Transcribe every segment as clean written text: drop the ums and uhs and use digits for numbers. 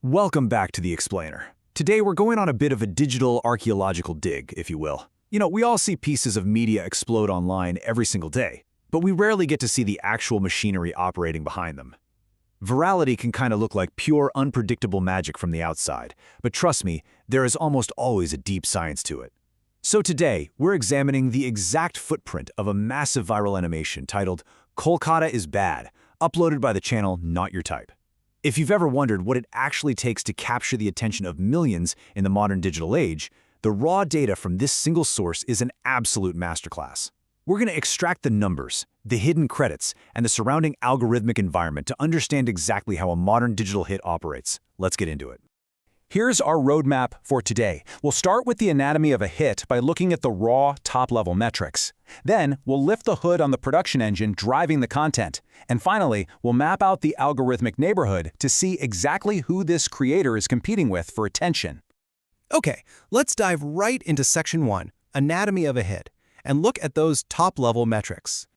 Welcome back to The Explainer. Today we're going on a bit of a digital archaeological dig, if you will. We all see pieces of media explode online every single day, but we rarely get to see the actual machinery operating behind them. Virality can kind of look like pure, unpredictable magic from the outside, but trust me, there is almost always a deep science to it. So today, we're examining the exact footprint of a massive viral animation titled Kolkata is Bad, uploaded by the channel Not Your Type. If you've ever wondered what it actually takes to capture the attention of millions in the modern digital age, the raw data from this single source is an absolute masterclass. We're going to extract the numbers, the hidden credits, and the surrounding algorithmic environment to understand exactly how a modern digital hit operates. Let's get into it. Here's our roadmap for today. We'll start with the anatomy of a hit by looking at the raw, top-level metrics. Then, we'll lift the hood on the production engine driving the content. And finally, we'll map out the algorithmic neighborhood to see exactly who this creator is competing with for attention. Okay, let's dive right into Section 1, Anatomy of a Hit, and look at those top-level metrics.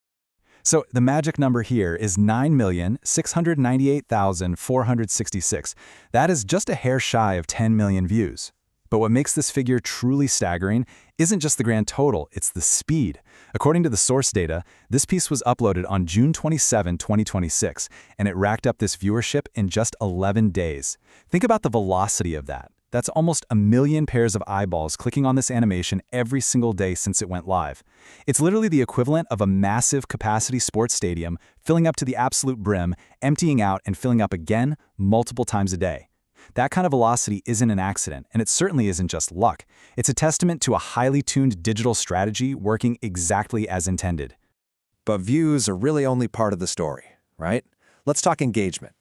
So the magic number here is 9,698,466. That is just a hair shy of 10 million views. But what makes this figure truly staggering isn't just the grand total, it's the speed. According to the source data, this piece was uploaded on June 27, 2026, and it racked up this viewership in just 11 days. Think about the velocity of that. That's almost 1 million pairs of eyeballs clicking on this animation every single day since it went live. It's literally the equivalent of a massive capacity sports stadium filling up to the absolute brim, emptying out and filling up again multiple times a day. That kind of velocity isn't an accident, and it certainly isn't just luck. It's a testament to a highly tuned digital strategy working exactly as intended. But views are really only part of the story, right? Let's talk engagement.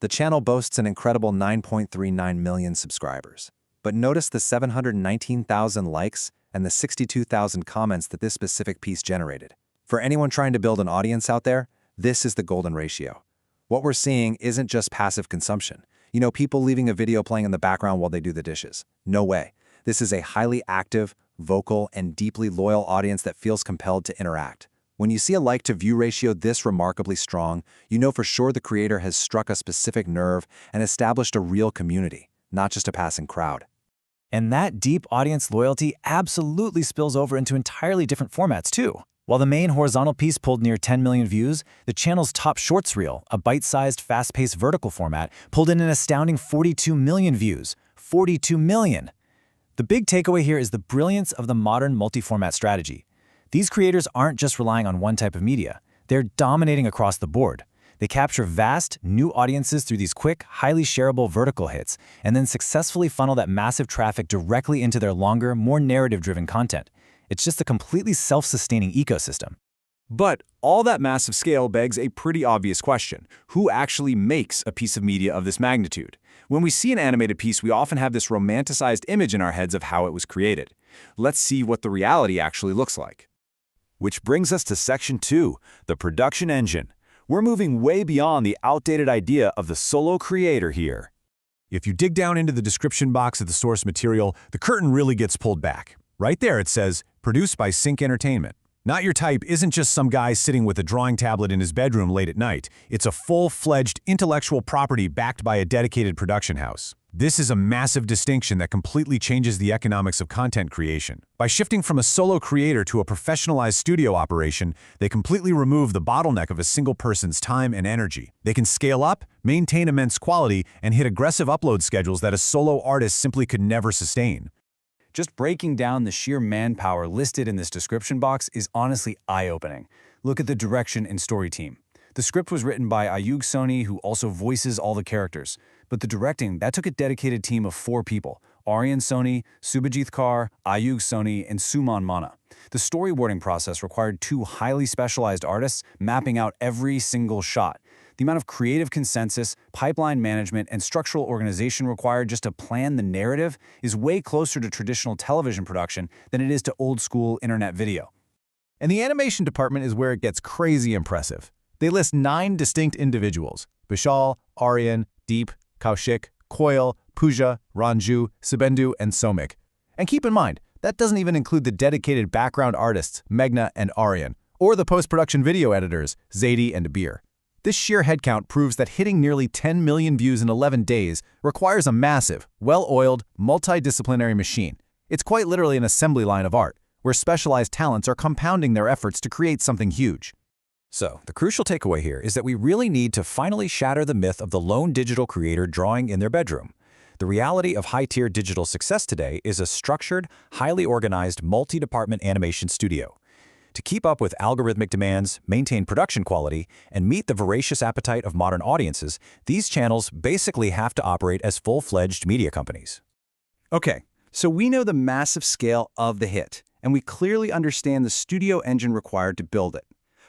The channel boasts an incredible 9.39 million subscribers. But notice the 719,000 likes and the 62,000 comments that this specific piece generated. For anyone trying to build an audience out there, this is the golden ratio. What we're seeing isn't just passive consumption. People leaving a video playing in the background while they do the dishes. No way. This is a highly active, vocal, and deeply loyal audience that feels compelled to interact. When you see a like-to-view ratio this remarkably strong, you know for sure the creator has struck a specific nerve and established a real community, not just a passing crowd. And that deep audience loyalty absolutely spills over into entirely different formats too. While the main horizontal piece pulled near 10 million views, the channel's top shorts reel, a bite-sized, fast-paced vertical format, pulled in an astounding 42 million views. 42 million! The big takeaway here is the brilliance of the modern multi-format strategy. These creators aren't just relying on one type of media. They're dominating across the board. They capture vast, new audiences through these quick, highly shareable vertical hits, and then successfully funnel that massive traffic directly into their longer, more narrative-driven content. It's just a completely self-sustaining ecosystem. But all that massive scale begs a pretty obvious question. Who actually makes a piece of media of this magnitude? When we see an animated piece, we often have this romanticized image in our heads of how it was created. Let's see what the reality actually looks like. Which brings us to Section 2, the production engine. We're moving way beyond the outdated idea of the solo creator here. If you dig down into the description box of the source material, the curtain really gets pulled back. Right there it says, produced by Sync Entertainment. Not Your Type isn't just some guy sitting with a drawing tablet in his bedroom late at night. It's a full-fledged intellectual property backed by a dedicated production house. This is a massive distinction that completely changes the economics of content creation. By shifting from a solo creator to a professionalized studio operation, they completely remove the bottleneck of a single person's time and energy. They can scale up, maintain immense quality, and hit aggressive upload schedules that a solo artist simply could never sustain. Just breaking down the sheer manpower listed in this description box is honestly eye-opening. Look at the direction and story team. The script was written by Ayub Soni, who also voices all the characters. But the directing, that took a dedicated team of 4 people: Aryan Soni, Subhajit Kaur, Ayub Soni, and Suman Mana. The storyboarding process required 2 highly specialized artists mapping out every single shot. The amount of creative consensus, pipeline management, and structural organization required just to plan the narrative is way closer to traditional television production than it is to old-school internet video. And the animation department is where it gets crazy impressive. They list 9 distinct individuals: Vishal, Aryan, Deep, Kaushik, Koil, Pooja, Ranju, Subendu, and Somik. And keep in mind, that doesn't even include the dedicated background artists, Meghna and Aryan, or the post-production video editors, Zaidi and Abir. This sheer headcount proves that hitting nearly 10 million views in 11 days requires a massive, well-oiled, multidisciplinary machine. It's quite literally an assembly line of art, where specialized talents are compounding their efforts to create something huge. So, the crucial takeaway here is that we really need to finally shatter the myth of the lone digital creator drawing in their bedroom. The reality of high-tier digital success today is a structured, highly organized, multi-department animation studio. To keep up with algorithmic demands, maintain production quality, and meet the voracious appetite of modern audiences, these channels basically have to operate as full-fledged media companies. Okay, so we know the massive scale of the hit, and we clearly understand the studio engine required to build it.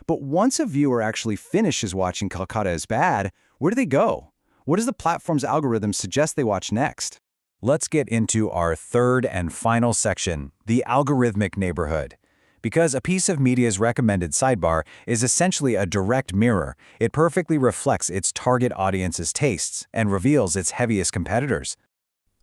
But once a viewer actually finishes watching Kolkata is Bad, where do they go? What does the platform's algorithm suggest they watch next? Let's get into our third and final section, the algorithmic neighborhood. Because a piece of media's recommended sidebar is essentially a direct mirror, it perfectly reflects its target audience's tastes and reveals its heaviest competitors.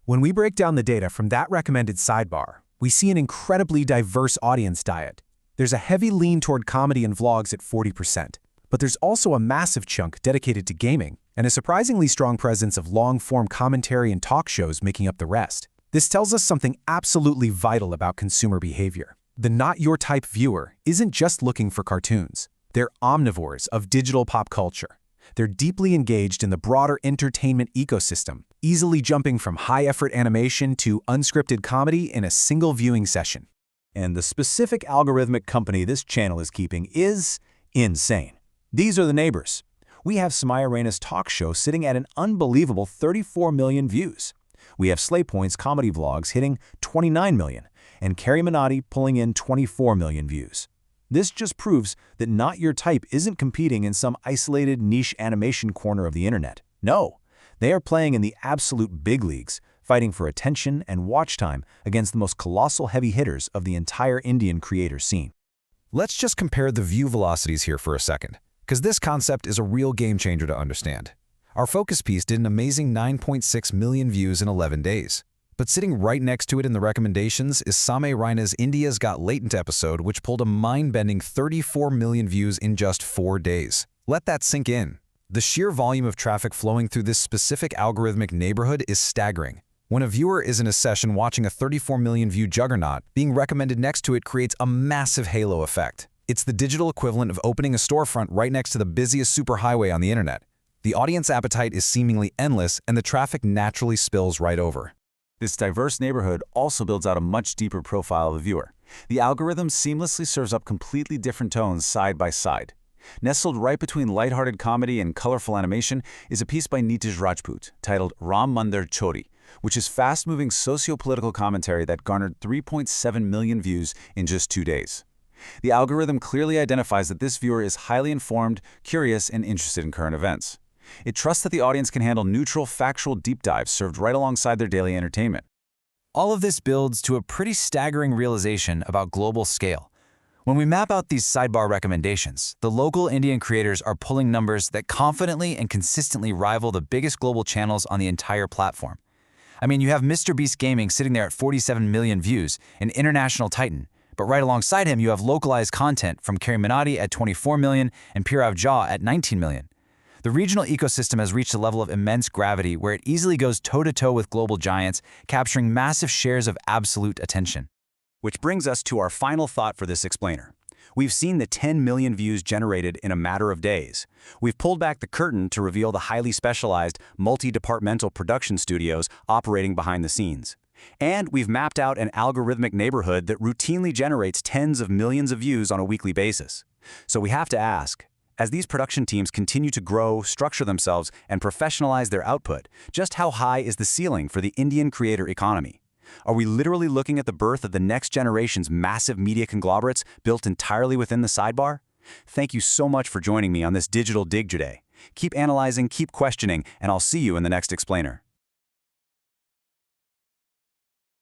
When we break down the data from that recommended sidebar, we see an incredibly diverse audience diet. There's a heavy lean toward comedy and vlogs at 40%, but there's also a massive chunk dedicated to gaming, and a surprisingly strong presence of long-form commentary and talk shows making up the rest. This tells us something absolutely vital about consumer behavior. The not-your-type viewer isn't just looking for cartoons. They're omnivores of digital pop culture. They're deeply engaged in the broader entertainment ecosystem, easily jumping from high-effort animation to unscripted comedy in a single viewing session. And the specific algorithmic company this channel is keeping is insane. These are the neighbors. We have Samaya Reyna's talk show sitting at an unbelievable 34 million views. We have Slay Point's comedy vlogs hitting 29 million, and Carrie Minotti pulling in 24 million views. This just proves that Not Your Type isn't competing in some isolated niche animation corner of the internet. No, they are playing in the absolute big leagues, fighting for attention and watch time against the most colossal heavy hitters of the entire Indian creator scene. Let's just compare the view velocities here for a second, because this concept is a real game changer to understand. Our focus piece did an amazing 9.6 million views in 11 days. But sitting right next to it in the recommendations is Samaya Reyna's India's Got Latent episode, which pulled a mind-bending 34 million views in just 4 days. Let that sink in. The sheer volume of traffic flowing through this specific algorithmic neighborhood is staggering. When a viewer is in a session watching a 34 million view juggernaut, being recommended next to it creates a massive halo effect. It's the digital equivalent of opening a storefront right next to the busiest superhighway on the internet. The audience appetite is seemingly endless, and the traffic naturally spills right over. This diverse neighborhood also builds out a much deeper profile of the viewer. The algorithm seamlessly serves up completely different tones side by side. Nestled right between lighthearted comedy and colorful animation is a piece by Nitish Rajput titled Ram Mandir Chori, which is fast-moving socio-political commentary that garnered 3.7 million views in just 2 days. The algorithm clearly identifies that this viewer is highly informed, curious, and interested in current events. It trusts that the audience can handle neutral, factual deep dives served right alongside their daily entertainment. All of this builds to a pretty staggering realization about global scale. When we map out these sidebar recommendations, the local Indian creators are pulling numbers that confidently and consistently rival the biggest global channels on the entire platform. I mean, you have Mr. Beast Gaming sitting there at 47 million views, an international titan, but right alongside him you have localized content from Carrie Minotti at 24 million and Pirav Jha at 19 million. The regional ecosystem has reached a level of immense gravity where it easily goes toe-to-toe with global giants, capturing massive shares of absolute attention. Which brings us to our final thought for this explainer. We've seen the 10 million views generated in a matter of days. We've pulled back the curtain to reveal the highly specialized, multi-departmental production studios operating behind the scenes. And we've mapped out an algorithmic neighborhood that routinely generates tens of millions of views on a weekly basis. So we have to ask, as these production teams continue to grow, structure themselves, and professionalize their output, just how high is the ceiling for the Indian creator economy? Are we literally looking at the birth of the next generation's massive media conglomerates built entirely within the sidebar? Thank you so much for joining me on this digital dig today. Keep analyzing, keep questioning, and I'll see you in the next explainer.